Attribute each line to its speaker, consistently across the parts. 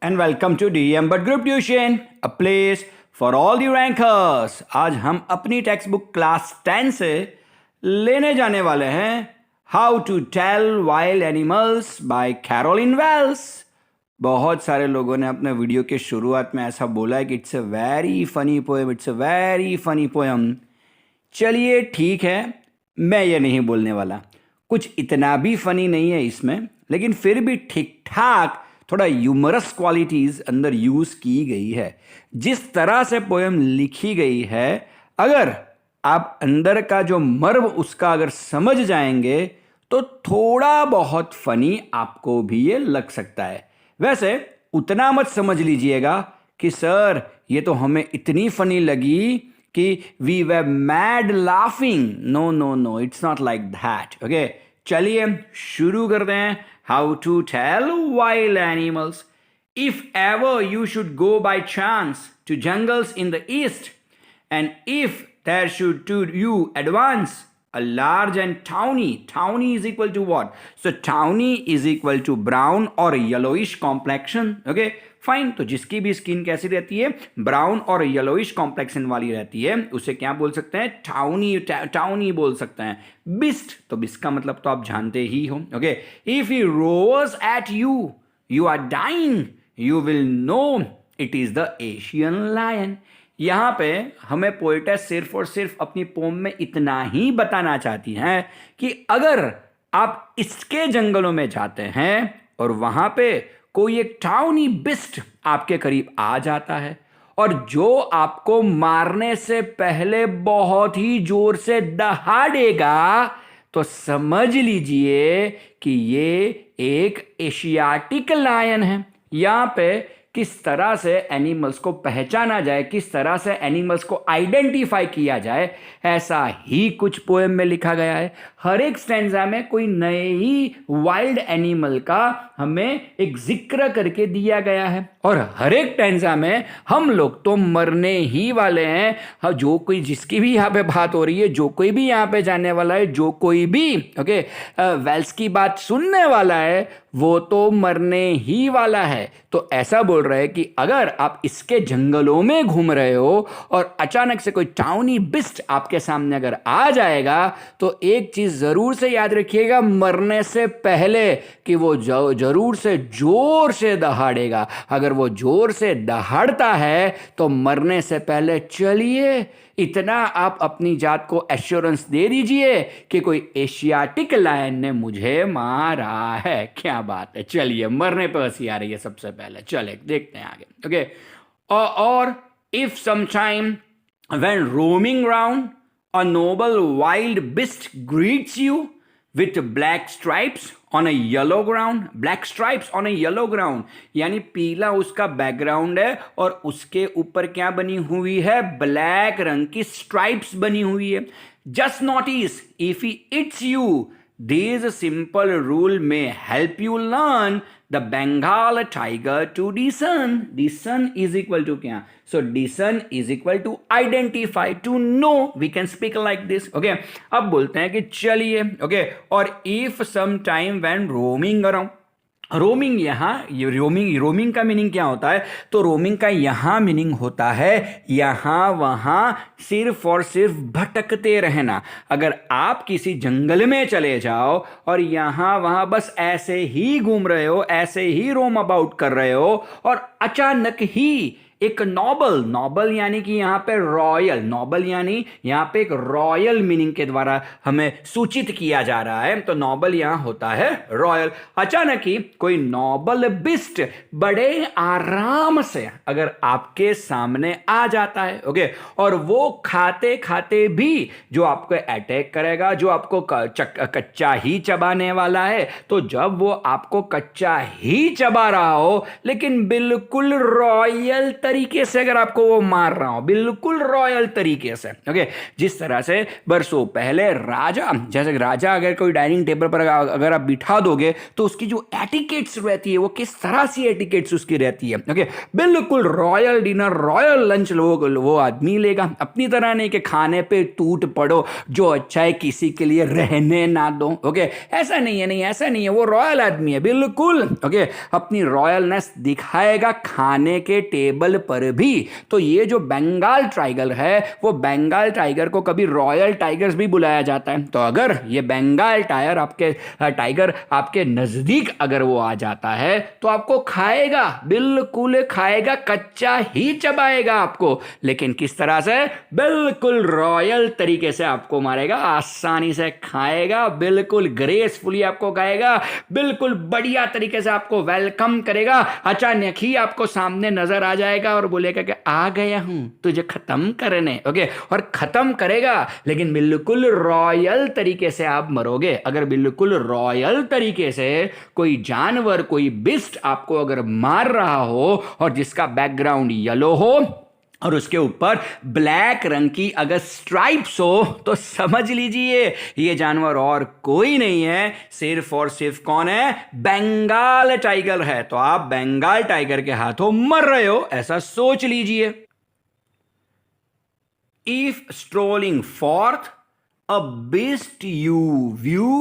Speaker 1: and welcome to DM But Group Tuition, a place for all the rankers. आज हम अपनी text book class 10 से लेने जाने वाले हैं how to tell wild animals by Caroline Wells. बहुत सारे लोगों ने अपने वीडियो के शुरुआत में ऐसा बोला है कि it's a very funny poem, it's a very funny poem. चलिए ठीक है, मैं ये नहीं बोलने वाला. कुछ इतना भी फनी नहीं है इसमें, लेकिन फिर भी ठीक ठाक थोड़ा ह्यूमरस क्वालिटीज अंदर यूज की गई है. जिस तरह से पोएम लिखी गई है, अगर आप अंदर का जो मर्म उसका अगर समझ जाएंगे तो थोड़ा बहुत फनी आपको भी ये लग सकता है. वैसे उतना मत समझ लीजिएगा कि सर ये तो हमें इतनी फनी लगी कि we were mad laughing. No no no, it's not like that. Okay, चलिए शुरू करते हैं. How to tell wild animals. If ever you should go by chance to jungles in the east, and if there should to you advance a large and tawny is equal to what? So tawny is equal to brown or yellowish complexion. Okay, fine. तो जिसकी भी skin कैसी रहती है, brown और yellowish complexion वाली रहती है, उसे क्या बोल सकते हैं? टाउनी बोल सकते हैं. बिस्ट, तो बिस्ट का मतलब तो आप जानते ही हो. Okay, if he roars at you, you are dying, you will know it is the Asian lion. यहां पे हमें पोएटेस सिर्फ और सिर्फ अपनी पोम में इतना ही बताना चाहती हैं कि अगर आप इसके जंगलों में जाते हैं और वहां पे कोई एक टाउनी बिस्ट आपके करीब आ जाता है और जो आपको मारने से पहले बहुत ही जोर से दहाड़ेगा, तो समझ लीजिए कि ये एक एशियाटिक लायन है. यहां पे किस तरह से एनिमल्स को पहचाना जाए, किस तरह से एनिमल्स को आइडेंटिफाई किया जाए, ऐसा ही कुछ पोएम में लिखा गया है. हर एक स्टैंजा में कोई नए ही वाइल्ड एनिमल का हमें एक जिक्र करके दिया गया है और हर एक स्टैंजा में हम लोग तो मरने ही वाले हैं. जो कोई, जिसकी भी यहाँ पे बात हो रही है, जो कोई भी यहाँ पे जाने वाला है, जो कोई भी वेल्स की बात सुनने वाला है, वो तो मरने ही वाला है. तो ऐसा बोल रहे हैं कि अगर आप इसके जंगलों में घूम रहे हो और अचानक से कोई टाउनी बिस्ट आपके सामने अगर आ जाएगा, तो एक चीज जरूर से याद रखिएगा मरने से पहले कि वो जरूर से जोर से दहाड़ेगा. अगर वो जोर से दहाड़ता है तो मरने से पहले चलिए इतना आप अपनी जात को एश्योरेंस दे दीजिए कि कोई एशियाटिक लायन ने मुझे मारा है. क्या बात है. चलिए, मरने पर हंसी आ रही है सबसे पहले. चले देखते हैं आगे. ओके, और if sometime when roaming round a noble wild beast greets you with black stripes on a yellow ground. Black stripes on a yellow ground, यानी पीला उसका बैकग्राउंड है और उसके ऊपर क्या बनी हुई है? ब्लैक रंग की स्ट्राइप्स बनी हुई है. Just notice, if he eats you, this simple rule may help you learn the Bengal tiger to discern. Discern is equal to क्या? So discern is equal to identify, to know. We can speak like this. Okay, अब बोलते हैं कि चलिए. Okay, और if sometime when roaming around, roaming, यहाँ roaming का meaning क्या होता है? तो रोमिंग का यहाँ मीनिंग होता है यहाँ वहाँ सिर्फ और सिर्फ भटकते रहना. अगर आप किसी जंगल में चले जाओ और यहाँ वहाँ बस ऐसे ही घूम रहे हो, ऐसे ही रोम अबाउट कर रहे हो और अचानक ही एक नॉबल यानी कि यहाँ पे रॉयल, नॉबल यानी यहाँ पे एक रॉयल मीनिंग के द्वारा हमें सूचित किया जा रहा है. तो नॉबल यहाँ होता है रॉयल. अचानक ही कोई नॉबल बिस्ट बड़े आराम से अगर आपके सामने आ जाता है, ओके, और वो खाते खाते भी जो आपको अटैक करेगा, जो आपको कच्चा ही चबाने वाला है, तो जब वो आपको कच्चा ही चबा रहा हो लेकिन बिल्कुल रॉयल तरीके से अगर आपको वो मार रहा हो, बिल्कुल रॉयल तरीके से, ओके, जिस तरह से बरसों पहले राजा, जैसे राजा अगर कोई डाइनिंग टेबल पर अगर आप बिठा दोगे तो उसकी जो एटिकेट्स रहती है वो किस तरह से एटिकेट्स उसकी रहती है, ओके, बिल्कुल रॉयल डिनर, रॉयल लंच लोग वो आदमी लेगा, अपनी तरह नहीं कि खाने पे टूट पड़ो, जो अच्छा है किसी के लिए रहने ना दो, ओके, ऐसा नहीं है, नहीं ऐसा नहीं है, वो रॉयल आदमी है बिल्कुल, ओके, अपनी रॉयलनेस दिखाएगा खाने के टेबल पर भी। तो ये जो बंगाल टाइगर है वो बंगाल टाइगर को कभी रॉयल टाइगर्स भी बुलाया जाता है। तो अगर ये बंगाल टाइगर आपके नजदीक अगर वो आ जाता है तो आपको खाएगा, बिल्कुल खाएगा, कच्चा ही चबाएगा आपको, लेकिन किस तरह से, बिल्कुल रॉयल तरीके से आपको मारेगा, आसानी से खाएगा, बिल्कुल ग्रेसफुली आपको खाएगा, बिल्कुल बढ़िया तरीके से आपको वेलकम करेगा। अचानक ही आपको सामने नजर आ जाएगा और बोलेगा कि आ गया हूं तुझे खत्म करने, ओके, और खत्म करेगा, लेकिन बिल्कुल रॉयल तरीके से आप मरोगे। अगर बिल्कुल रॉयल तरीके से कोई जानवर, कोई बिस्ट आपको अगर मार रहा हो और जिसका बैकग्राउंड येलो हो और उसके ऊपर ब्लैक रंग की अगर स्ट्राइप्स हो तो समझ लीजिए ये जानवर और कोई नहीं है, सिर्फ और सिर्फ कौन है, बंगाल टाइगर है। तो आप बंगाल टाइगर के हाथों मर रहे हो, ऐसा सोच लीजिए। If strolling forth a beast you view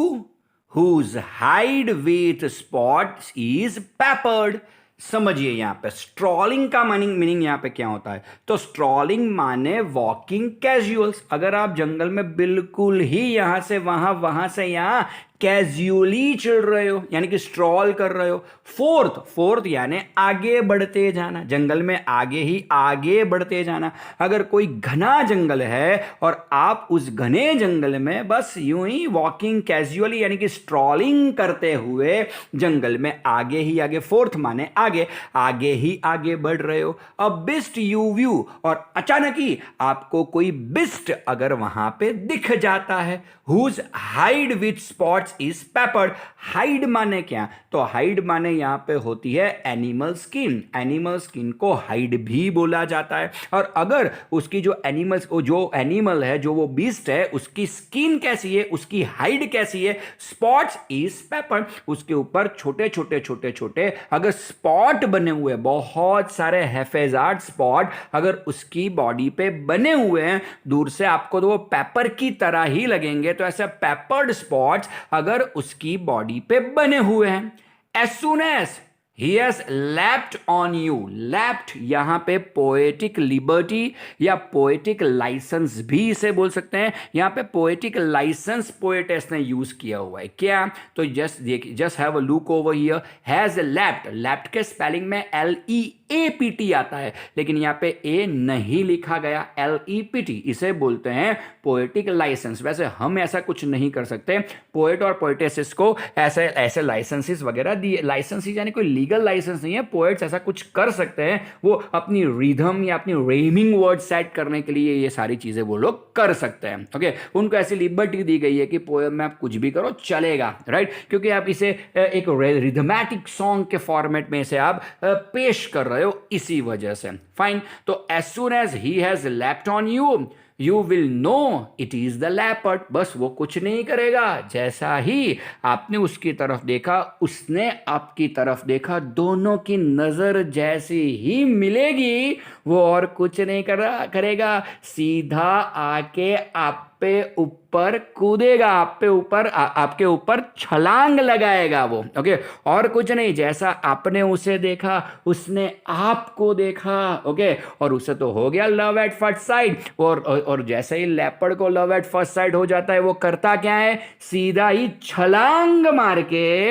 Speaker 1: whose hide with spots is peppered। समझिए यहां पे स्ट्रॉलिंग का मीनिंग यहां पे क्या होता है। तो स्ट्रॉलिंग माने वॉकिंग कैजुअल्स। अगर आप जंगल में बिल्कुल ही यहां से वहां, वहां से यहां कैजुअली चल रहे हो, यानी कि स्ट्रॉल कर रहे हो। फोर्थ यानी आगे बढ़ते जाना, जंगल में आगे ही आगे बढ़ते जाना। अगर कोई घना जंगल है और आप उस घने जंगल में बस यूं ही वॉकिंग कैजुअली यानी कि स्ट्रॉलिंग करते हुए जंगल में आगे ही आगे, फोर्थ माने आगे, आगे ही आगे बढ़ रहे हो। अब बिस्ट यू व्यू, और अचानक ही आपको कोई बिस्ट अगर वहां पे दिख जाता है, whose hide with spots is peppered. Hide माने क्या, तो हाइड माने यहां पे होती है एनिमल स्किन। एनिमल स्किन को हाइड भी बोला जाता है। और अगर उसकी जो एनिमल है, जो वो बीस्ट है, उसकी स्किन कैसी है, उसकी हाइड कैसी है, स्पॉट्स इज पेपर्ड, उसके ऊपर छोटे छोटे छोटे छोटे अगर स्पॉट बने हुए, बहुत सारे हेफेजार्ड स्पॉट अगर उसकी बॉडी पे बने हुए हैं, दूर से आपको तो वो पेपर की तरह ही लगेंगे। तो ऐसे पेपर्ड स्पॉट्स अगर उसकी बॉडी पे बने हुए हैं, as soon as he has leapt on you, leapt यहां पे पोएटिक लिबर्टी या पोएटिक लाइसेंस भी इसे बोल सकते हैं। यहां पे पोएटिक लाइसेंस पोएटेस ने यूज किया हुआ है। क्या, तो just have a look over here, has leapt. Leapt के स्पेलिंग में LEAPT आता है, लेकिन यहां पे ए नहीं लिखा गया, LEPT, इसे बोलते हैं पोएटिक लाइसेंस। वैसे हम ऐसा कुछ नहीं कर सकते, पोएट और पोएटेसिस को ऐसे लाइसेंसेस वगैरह दिए, लाइसेंसेस यानी कोई लीगल लाइसेंस नहीं है। पोएट्स ऐसा कुछ कर सकते हैं, वो अपनी रिदम या अपनी रेमिंग वर्ड सेट करने के लिए ये सारी चीजें वो लोग कर सकते हैं, ओके। उनको ऐसी लिबर्टी दी गई है कि पोएम में आप कुछ भी करो चलेगा, राइट, क्योंकि आप इसे एक रिदमेटिक सॉन्ग के फॉर्मेट में इसे आप पेश कर रहे हो, इसी वजह से। फाइन, तो as soon as he has leapt on you will know it is the leopard। बस वो कुछ नहीं करेगा, जैसा ही आपने उसकी तरफ देखा, उसने आपकी तरफ देखा, दोनों की नजर जैसी ही मिलेगी, वो और कुछ नहीं करेगा, सीधा आके आप पे ऊपर कूदेगा, आपके ऊपर छलांग लगाएगा वो, ओके, और कुछ नहीं। जैसा आपने उसे देखा, उसने आपको देखा, ओके, और उसे तो हो गया लव एट फर्स्ट साइट। और जैसे ही लेपर्ड को लव एट फर्स्ट साइट हो जाता है, वो करता क्या है, सीधा ही छलांग मार के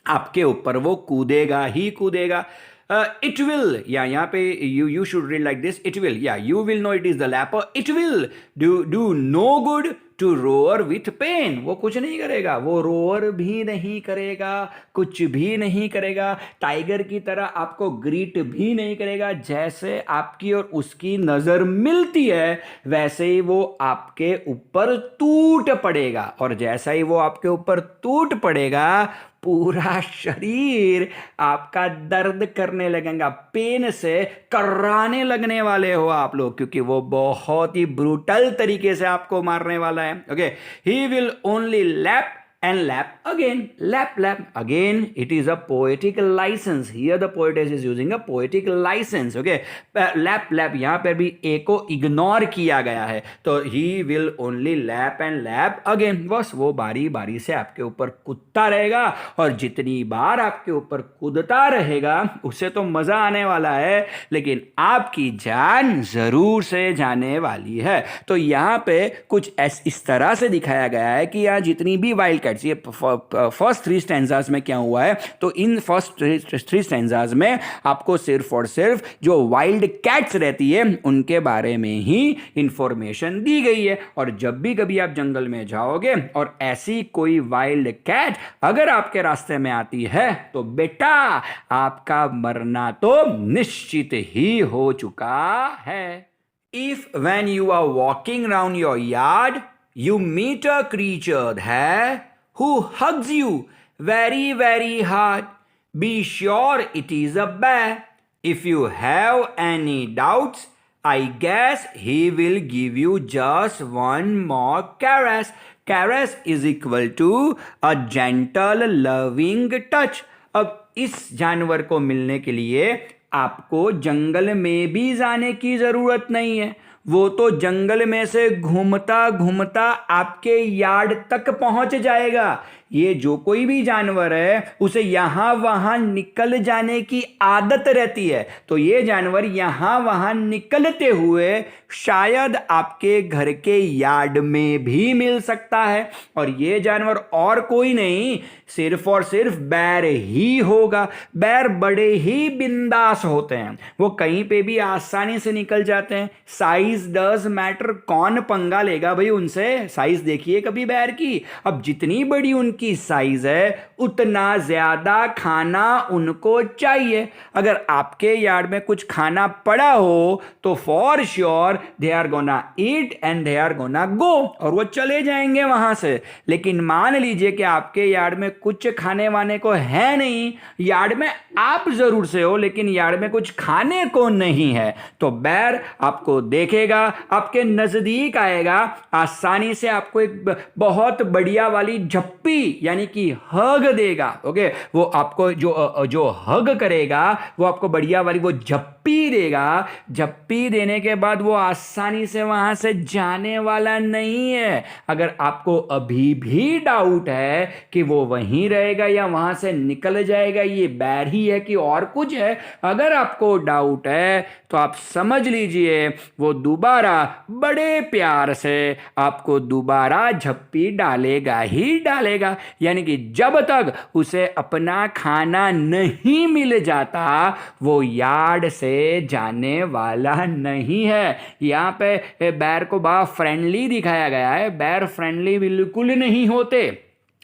Speaker 1: आपके ऊपर वो कूदेगा ही कूदेगा। It will, या यहाँ पे you should read like this, it will, yeah, you will know it is the leopard, it will do no good to roar with pain. वो कुछ नहीं करेगा, वो रोअर भी नहीं करेगा, कुछ भी नहीं करेगा, टाइगर की तरह आपको ग्रीट भी नहीं करेगा। जैसे आपकी और उसकी नजर मिलती है वैसे ही वो आपके ऊपर टूट पड़ेगा, और जैसा ही वो आपके ऊपर टूट पड़ेगा पूरा शरीर आपका दर्द करने लगेगा, पेन से कर्राने लगने वाले हो आप लोग, क्योंकि वो बहुत ही ब्रूटल तरीके से आपको मारने वाला है। Okay, he will only lap and lap again, lap again. It is a poetic license. Here the poetess is using a poetic license. Okay, lap यहाँ पर भी a को इग्नोर किया गया है, तो he will only lap and lap again. बस वो बारी बारी से आपके ऊपर कूदता रहेगा, और जितनी बार आपके ऊपर कूदता रहेगा उसे तो मजा आने वाला है, लेकिन आपकी जान जरूर से जाने वाली है। तो यहाँ पे कुछ इस तरह से दिखाया गया है कि यहाँ जितनी भी वाइल्ड कैट्स, ये फर्स्ट 3 स्टैंजाज में क्या हुआ है, तो इन फर्स्ट 3 स्टैंजाज में आपको सिर्फ और सिर्फ जो वाइल्ड कैट्स रहती है उनके बारे में ही इंफॉर्मेशन दी गई है। और जब भी कभी आप जंगल में जाओगे और ऐसी कोई वाइल्ड कैट अगर आपके रास्ते में आती है तो बेटा आपका मरना तो निश्चित ही हो चुका है। If when you are walking around your yard you meet a creature there who hugs you very very hard, be sure it is a bear. If you have any doubts, I guess he will give you just one more caress. Caress is equal to a gentle loving touch. अब इस जानवर को मिलने के लिए आपको जंगल में भी जाने की जरूरत नहीं है, वो तो जंगल में से घूमता घूमता आपके यार्ड तक पहुंच जाएगा। ये जो कोई भी जानवर है उसे यहां वहां निकल जाने की आदत रहती है, तो ये जानवर यहां वहां निकलते हुए शायद आपके घर के यार्ड में भी मिल सकता है। और ये जानवर और कोई नहीं, सिर्फ और सिर्फ बैर ही होगा। बैर बड़े ही बिंदास होते हैं, वो कहीं पे भी आसानी से निकल जाते हैं। साइज डज मैटर, कौन पंगा लेगा भाई उनसे। साइज देखिए कभी बैर की, अब जितनी बड़ी उनकी साइज है उतना ज्यादा खाना उनको चाहिए। अगर आपके यार्ड में कुछ खाना पड़ा हो तो for sure they are gonna eat and they are gonna go, और वो चले जाएंगे वहां से। लेकिन मान लीजिए कि आपके यार्ड में कुछ खाने वाने को है नहीं, यार्ड में आप जरूर से हो लेकिन यार्ड में कुछ खाने को नहीं है, तो बैर आपको देखेगा, आपके नजदीक आएगा, आसानी से आपको एक बहुत बढ़िया वाली झप्पी यानी कि हग देगा। ओके, वो आपको जो हग करेगा वो आपको बढ़िया वाली वो झप्पी देगा। झप्पी देने के बाद वो आसानी से वहां से जाने वाला नहीं है। अगर आपको अभी भी डाउट है कि वो वहीं रहेगा या वहां से निकल जाएगा, ये बैर ही है कि और कुछ है, अगर आपको डाउट है तो आप समझ लीजिए वो दोबारा बड़े प्यार से आपको दोबारा झप्पी डालेगा ही डालेगा। यानी कि जब तक उसे अपना खाना नहीं मिल जाता वो यार्ड से जाने वाला नहीं है। यहाँ पे बैर को बड़ा फ्रेंडली दिखाया गया है, बैर फ्रेंडली बिल्कुल नहीं होते,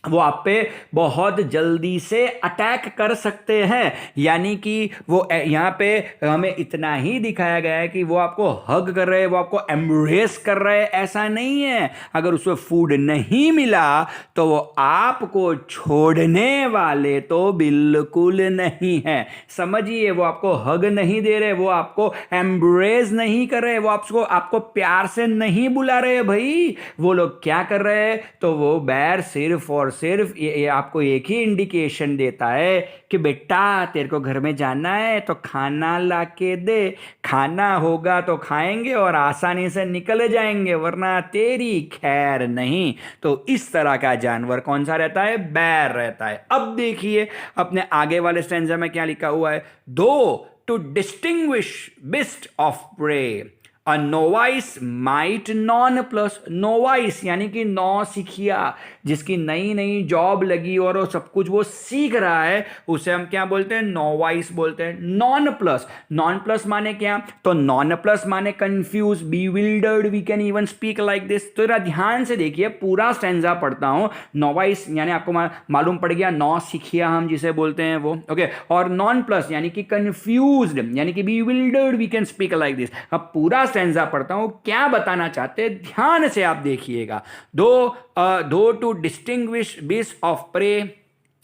Speaker 1: वो आप पे बहुत जल्दी से अटैक कर सकते हैं। यानी कि वो यहाँ पे हमें इतना ही दिखाया गया है कि वो आपको हग कर रहे हैं, वो आपको एम्ब्रेस कर रहे हैं, ऐसा नहीं है। अगर उसमें फूड नहीं मिला तो वो आपको छोड़ने वाले तो बिल्कुल नहीं है। समझिए, वो आपको हग नहीं दे रहे, वो आपको एम्ब्रेस नहीं कर रहे, वो आपको प्यार से नहीं बुला रहे भाई। वो लोग क्या कर रहे हैं, तो वो बैर सिर्फ और सिर्फ ये आपको एक ही इंडिकेशन देता है कि बेटा तेरे को घर में जाना है तो खाना लाके दे, खाना होगा तो खाएंगे और आसानी से निकल जाएंगे, वरना तेरी खैर नहीं। तो इस तरह का जानवर कौन सा रहता है, बैर रहता है। अब देखिए अपने आगे वाले स्टैंजा में क्या लिखा हुआ है, though to distinguish beast of prey a novice might nonplus, novice यानी कि नौसिखिया, जिसकी नई नई जॉब लगी और वो सब कुछ वो सीख रहा है, उसे हम क्या बोलते हैं, नोवाइस बोलते हैं। नॉन प्लस, नॉन प्लस माने क्या, तो नॉन प्लस माने confuse, bewildered, we can even speak like this. तो जरा ध्यान से देखिए, पूरा स्टैंजा पढ़ता हूं। नोवाइस यानी आपको मालूम पड़ गया, नौसिखिया हम जिसे बोलते हैं वो, ओके। और नॉन प्लस यानी कि कंफ्यूज्ड यानी कि bewildered, we can speak like this. अब पूरा स्टैंजा पढ़ता हूं, क्या बताना चाहते हैं ध्यान से आप देखिएगा। Though to distinguish beast of prey,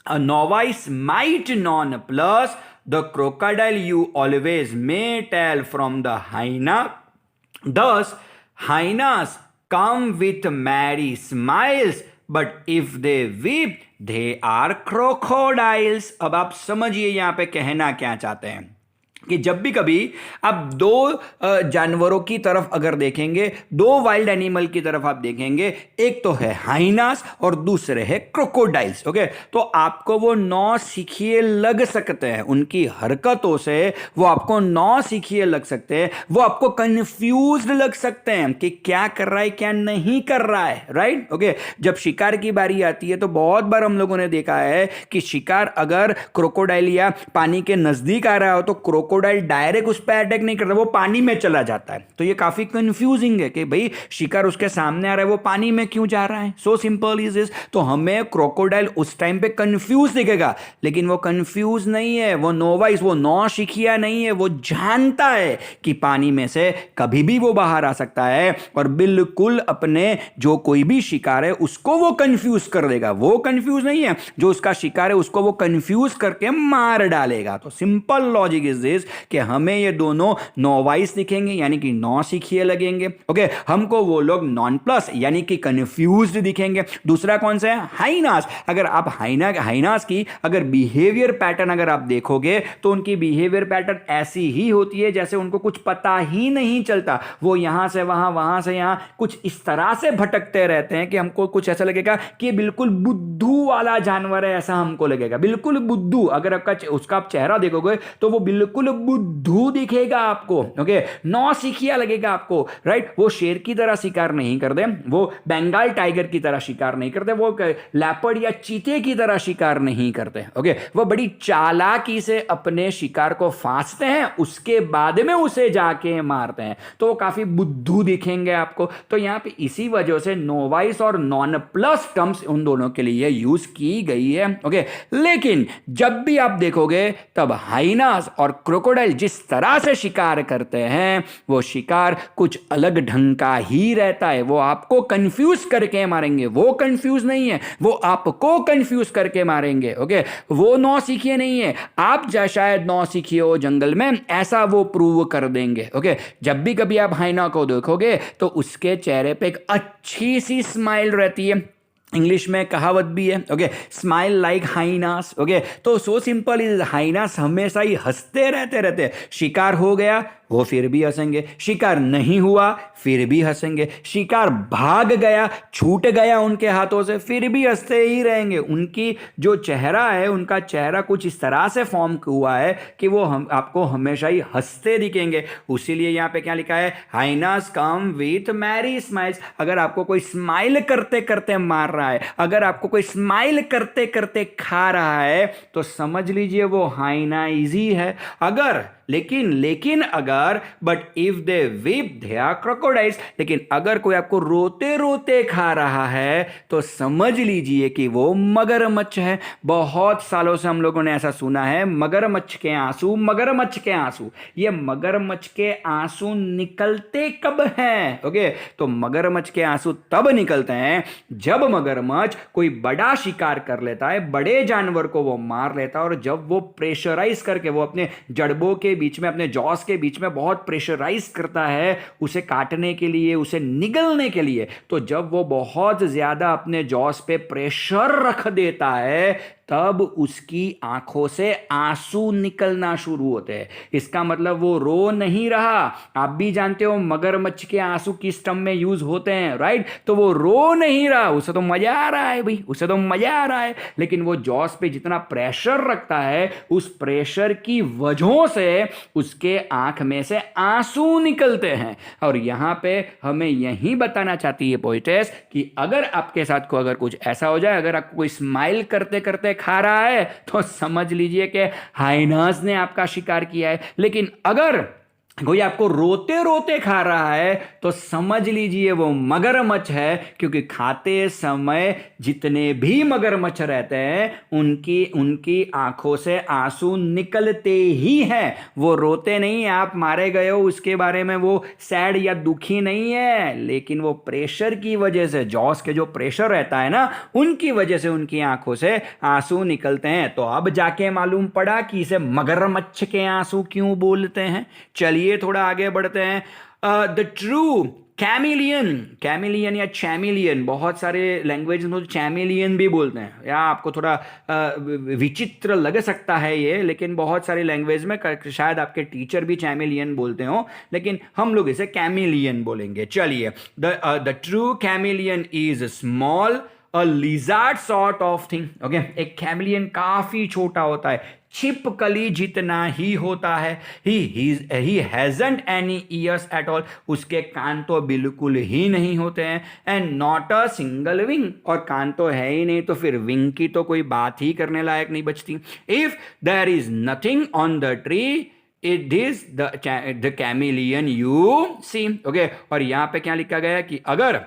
Speaker 1: a novice might non plus the crocodile you always may tell from the hyena. Thus hyenas come with merry smiles, but if they weep they are crocodiles. अब आप समझिए यहां पे कहना क्या चाहते हैं कि जब भी कभी आप दो जानवरों की तरफ अगर देखेंगे, दो वाइल्ड एनिमल की तरफ आप देखेंगे, एक तो है हाइनास और दूसरे है क्रोकोडाइल्स, ओके, तो आपको वो नौसिखिए लग सकते हैं, उनकी हरकतों से वो आपको नौसिखिए लग सकते हैं, वो आपको कंफ्यूज्ड लग सकते हैं कि क्या कर रहा है क्या नहीं कर रहा है, राइट, ओके। जब शिकार की बारी आती है तो बहुत बार हम लोगों ने देखा है कि शिकार अगर क्रोकोडाइल या पानी के नजदीक आ रहा हो तो क्रोकोडाइल डायरेक्ट उस पर अटैक नहीं करता, वो पानी में चला जाता है। तो ये काफी कंफ्यूजिंग है कि भाई शिकार उसके सामने आ रहा है, वो पानी में क्यों जा रहा है। So simple is this. तो हमें क्रोकोडाइल उस टाइम पे कंफ्यूज दिखेगा, लेकिन वो कंफ्यूज नहीं है, वो नोवाइस, वो नौसिखिया नहीं है, वो जानता है कि पानी में से कभी भी वो बाहर आ सकता है और बिल्कुल अपने जो कोई भी शिकार है उसको वो कंफ्यूज कर देगा। वो कंफ्यूज नहीं है, जो उसका शिकार है उसको वो कंफ्यूज करके मार डालेगा। तो सिंपल लॉजिक इज दिस कि हमें ये दोनों नोवाइस दिखेंगे यानी कि नौसिखिए लगेंगे, ओके। हमको वो लोग नॉन प्लस यानी कि कंफ्यूज्ड दिखेंगे। दूसरा कौन सा है, हाइनास। अगर आप हाइनास की अगर बिहेवियर पैटर्न अगर आप देखोगे तो उनकी बिहेवियर पैटर्न ऐसी ही होती है जैसे उनको कुछ पता ही नहीं चलता, वो यहां से वहां से यहां कुछ इस तरह से भटकते रहते हैं कि हमको कुछ ऐसा लगेगा कि बिल्कुल बुद्धू वाला जानवर है, ऐसा हमको लगेगा, बिल्कुल बुद्धू। अगर आपका उसका आप चेहरा देखोगे तो वो बिल्कुल बुद्धू दिखेगा आपको, ओके, नौसिखिया लगेगा आपको, राइट। वो शेर की तरह शिकार नहीं करते, वो बंगाल टाइगर की तरह शिकार नहीं करते, वो लेपर्ड या चीते की तरह शिकार नहीं करते, ओके। वो बड़ी चालाकी से अपने शिकार को फांसते हैं, उसके बाद में उसे जाके मारते हैं, तो वो काफी बुद्धू दिखेंगे आपको। तो यहां पे इसी वजह से नोवाइस और नॉन प्लस टर्म्स उन दोनों के लिए यूज की गई है, ओके। लेकिन जब भी आप देखोगे तब हाइनास और क्रोकोडाइल जिस तरह से शिकार करते हैं वो शिकार कुछ अलग ढंग का ही रहता है। वो आपको कंफ्यूज करके मारेंगे, वो कंफ्यूज नहीं है, वो आपको कंफ्यूज करके मारेंगे, ओके। वो नौसिखिए नहीं है, आप शायद नौसिखिए हो जंगल में, ऐसा वो प्रूव कर देंगे, ओके। जब भी कभी आप हाइना को देखोगे तो उसके चेहरे पे एक अच्छी सी स्माइल रहती है, इंग्लिश में कहावत भी है, okay, smile like hyenas, okay. तो सो सिंपल इज, हाइनास हमेशा ही हंसते रहते। शिकार हो गया वो फिर भी हंसेंगे, शिकार नहीं हुआ फिर भी हंसेंगे, शिकार भाग गया छूट गया उनके हाथों से फिर भी हंसते ही रहेंगे। उनकी जो चेहरा है, उनका चेहरा कुछ इस तरह से फॉर्म हुआ है कि वो आपको हमेशा ही हंसते दिखेंगे। उसीलिए यहाँ पे क्या लिखा है, hyenas come with merry smiles. अगर आपको कोई स्माइल करते करते मार रहा है, अगर आपको कोई स्माइल करते करते खा रहा है तो समझ लीजिए वो हाइना इजी है। अगर लेकिन अगर but if they weep they are crocodiles, लेकिन अगर कोई आपको रोते रोते खा रहा है तो समझ लीजिए कि वो मगरमच्छ है। बहुत सालों से हम लोगों ने ऐसा सुना है, मगरमच्छ के आंसू, मगरमच्छ के आंसू। ये मगरमच्छ के आंसू निकलते कब हैं, ओके। तो मगरमच्छ के आंसू तब निकलते हैं जब मगरमच्छ कोई बड़ा शिकार कर लेता है, बड़े जानवर को वो मार लेता है, और जब वो प्रेशराइज करके वो अपने जड़बों के बीच में, अपने जॉस के बीच में बहुत प्रेशराइज करता है उसे काटने के लिए, उसे निगलने के लिए, तो जब वो बहुत ज्यादा अपने जॉस पे प्रेशर रख देता है तब उसकी आंखों से आंसू निकलना शुरू होते हैं। इसका मतलब वो रो नहीं रहा। आप भी जानते हो मगरमच्छ के आंसू किस टर्म में यूज होते हैं, राइट? तो वो रो नहीं रहा, उसे तो मजा आ रहा है भाई, उसे तो मजा आ रहा है, लेकिन वो जॉस पे जितना प्रेशर रखता है उस प्रेशर की वजह से उसके आंख में से आंसू निकलते हैं। और यहां पे हमें यही बताना चाहती है पोइटेस कि अगर आपके साथ को अगर कुछ ऐसा हो जाए, अगर आपको कोई स्माइल करते करते खा रहा है तो समझ लीजिए कि हाइनास ने आपका शिकार किया है, लेकिन अगर कोई आपको रोते रोते खा रहा है तो समझ लीजिए वो मगरमच्छ है, क्योंकि खाते समय जितने भी मगरमच्छ रहते हैं उनकी उनकी आंखों से आंसू निकलते ही हैं। वो रोते नहीं, आप मारे गए हो उसके बारे में वो सैड या दुखी नहीं है, लेकिन वो प्रेशर की वजह से, जॉस के जो प्रेशर रहता है ना, उनकी वजह से उनकी आंखों से आंसू निकलते हैं। तो अब जाके मालूम पड़ा कि इसे मगरमच्छ के आंसू क्यों बोलते हैं। चलिए थोड़ा आगे बढ़ते हैं। द ट्रू कैमिलियन या चैमिलियन, बहुत सारे लैंग्वेज में चैमिलियन भी बोलते हैं, या आपको थोड़ा विचित्र लग सकता है ये, लेकिन बहुत सारी लैंग्वेज में शायद आपके टीचर भी चैमिलियन बोलते हो, लेकिन हम लोग इसे कैमिलियन बोलेंगे। चलिए, the true chameleon is small, a lizard sort of thing. Okay, एक कैमिलियन काफी छोटा होता है, छिपकली जितना ही होता है। He hasn't any years at all, उसके कान तो बिल्कुल ही नहीं होते हैं। And not a single wing, और कान तो है ही नहीं, तो फिर विंग की तो कोई बात ही करने लायक नहीं बचती। If there is nothing on the tree it is the chameleon you see. Okay, और यहां पे क्या लिखा गया है कि अगर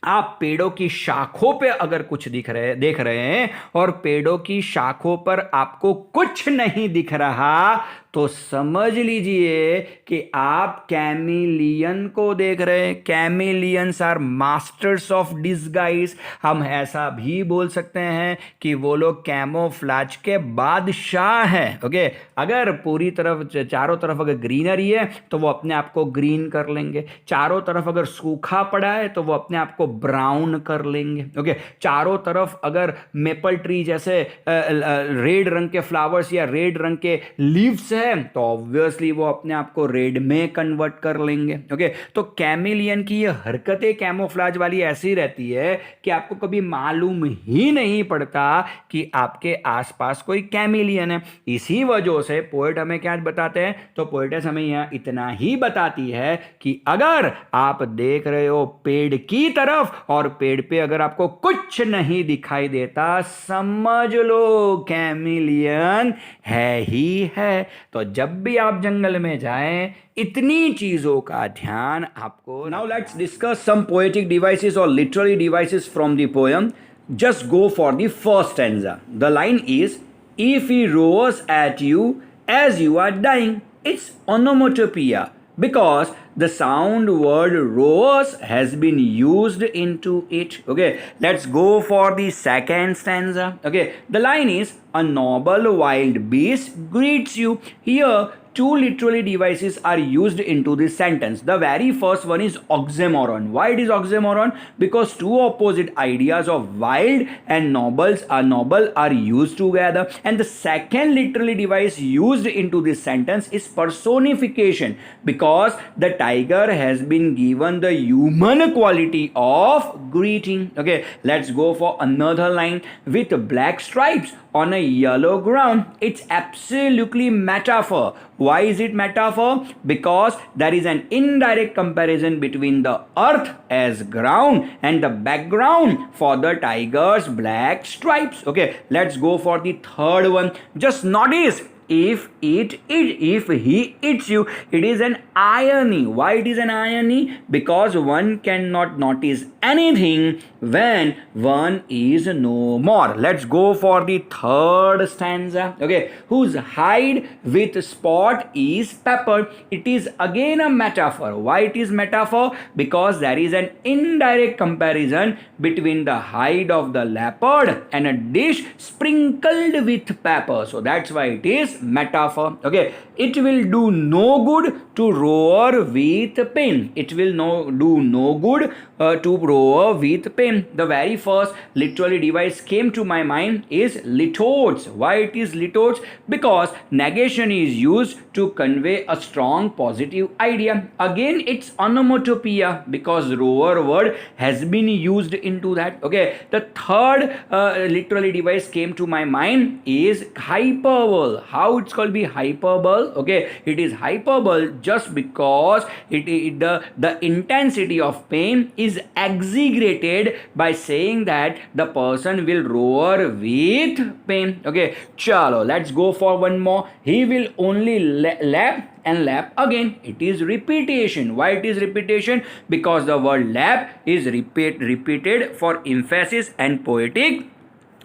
Speaker 1: आप पेड़ों की शाखों पे अगर कुछ देख रहे हैं और पेड़ों की शाखों पर आपको कुछ नहीं दिख रहा, तो समझ लीजिए कि आप कैमिलियन को देख रहे हैं। Chameleons are masters of disguise. हम ऐसा भी बोल सकते हैं कि वो लोग कैमोफ्लेज के बादशाह हैं। ओके, अगर पूरी तरफ चारों तरफ अगर ग्रीनरी है तो वो अपने आप को ग्रीन कर लेंगे, चारों तरफ अगर सूखा पड़ा है तो वो अपने आप को ब्राउन कर लेंगे। ओके, चारों तरफ अगर मेपल ट्री जैसे रेड रंग के फ्लावर्स या रेड रंग के लीव्स है तो ऑब्वियसली वो अपने आप को रेड में कन्वर्ट कर लेंगे। ओके, तो कैमिलियन की ये हरकतें कैमोफ्लेज वाली ऐसी रहती है कि आपको कभी मालूम ही नहीं पड़ता कि आपके आसपास कोई कैमिलियन है। इसी वजह से पोएट हमें क्या बताते हैं, तो पोएटेस हमें यहां इतना ही बताती है कि अगर आप देख रहे हो पेड़ की तरफ और पेड़ पे अगर आपको कुछ नहीं दिखाई देता, समझ लो कैमिलियन है ही है। तो जब भी आप जंगल में जाएं, इतनी चीजों का ध्यान आपको। Now let's discuss some poetic devices और literary devices from the poem. Just go for the first stanza. The line is, if he roars at you as you are dying, it's onomatopoeia because the sound word roars has been used into it. Okay, let's go for the second stanza. Okay, the line is, a noble wild beast greets you. Here two literary devices are used into this sentence. The very first one is oxymoron. Why it is oxymoron? Because two opposite ideas of wild and noble are used together. And the second literary device used into this sentence is personification, because the tiger has been given the human quality of greeting. Okay, let's go for another line. With black stripes on a yellow ground, it's absolutely metaphor. Why is it metaphor? Because there is an indirect comparison between the earth as ground and the background for the tiger's black stripes. Okay, let's go for the third one. Just notice, if he eats you, it is an irony. Why it is an irony? Because one cannot notice anything when one is no more. Let's go for the third stanza. Okay, whose hide with spot is peppered. It is again a metaphor. Why it is metaphor? Because there is an indirect comparison between the hide of the leopard and a dish sprinkled with pepper. So that's why it is metaphor. Okay, it will do no good to roar with pain. It will do no good to roar with pen. The very first literary device came to my mind is litotes. Why it is litotes? Because negation is used to convey a strong positive idea. Again, it's onomatopoeia because roar word has been used into that. Okay, the third literary device came to my mind is hyperbole. How it's called be hyperbole? Okay, it is hyperbole just because the intensity of pain is exaggerated by saying that the person will roar with pain. Okay, chalo, let's go for one more. He will only laugh and laugh again. It is repetition. Why it is repetition? Because the word laugh is repeated for emphasis and poetic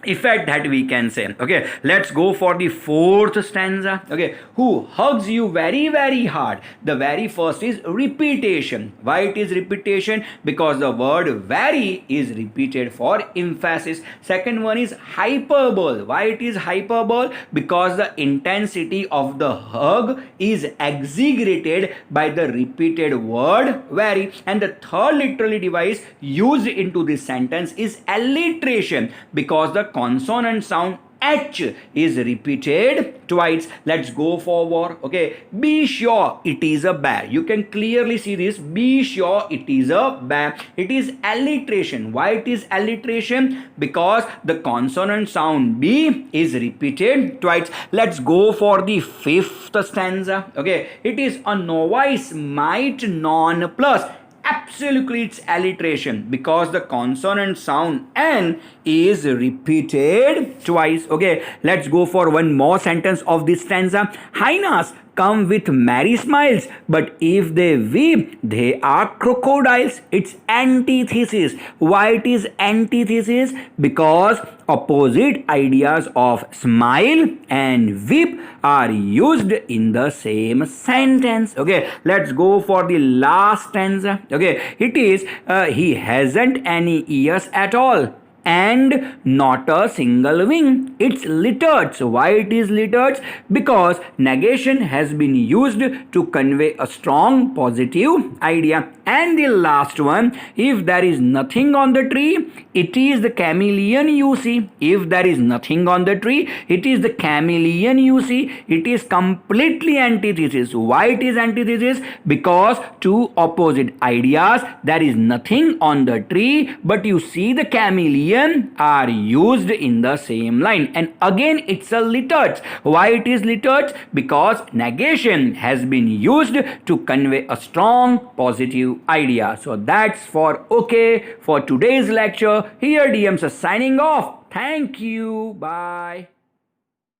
Speaker 1: effect that we can say. Okay, let's go for the fourth stanza. Okay, who hugs you very very hard? The very first is repetition. Why it is repetition? Because the word very is repeated for emphasis. Second one is hyperbole. Why it is hyperbole? Because the intensity of the hug is exaggerated by the repeated word very. And the third literary device used into this sentence is alliteration because the consonant sound H is repeated twice. Let's go forward. Okay, be sure it is a bear. You can clearly see this. Be sure it is a bear. It is alliteration. Why it is alliteration? Because the consonant sound B is repeated twice. Let's go for the fifth stanza. Okay, it is a novice might non plus. Absolutely, it's alliteration because the consonant sound N is repeated twice. Okay, let's go for one more sentence of this stanza. Hyenas come with merry smiles, but if they weep, they are crocodiles. It's antithesis. Why it is antithesis? Because opposite ideas of smile and weep are used in the same sentence. Okay, let's go for the last stanza. Okay, it is he hasn't any ears at all and not a single wing. It's littered. So why it is littered? Because negation has been used to convey a strong positive idea. And the last one, if there is nothing on the tree, it is the chameleon you see. If there is nothing on the tree, it is the chameleon you see. It is completely antithesis. Why it is antithesis? Because two opposite ideas, there is nothing on the tree, but you see the chameleon are used in the same line. And again, it's a littered. Why it is littered? Because negation has been used to convey a strong positive idea. So that's for okay for today's lecture. Here DMs are signing off. Thank you. Bye.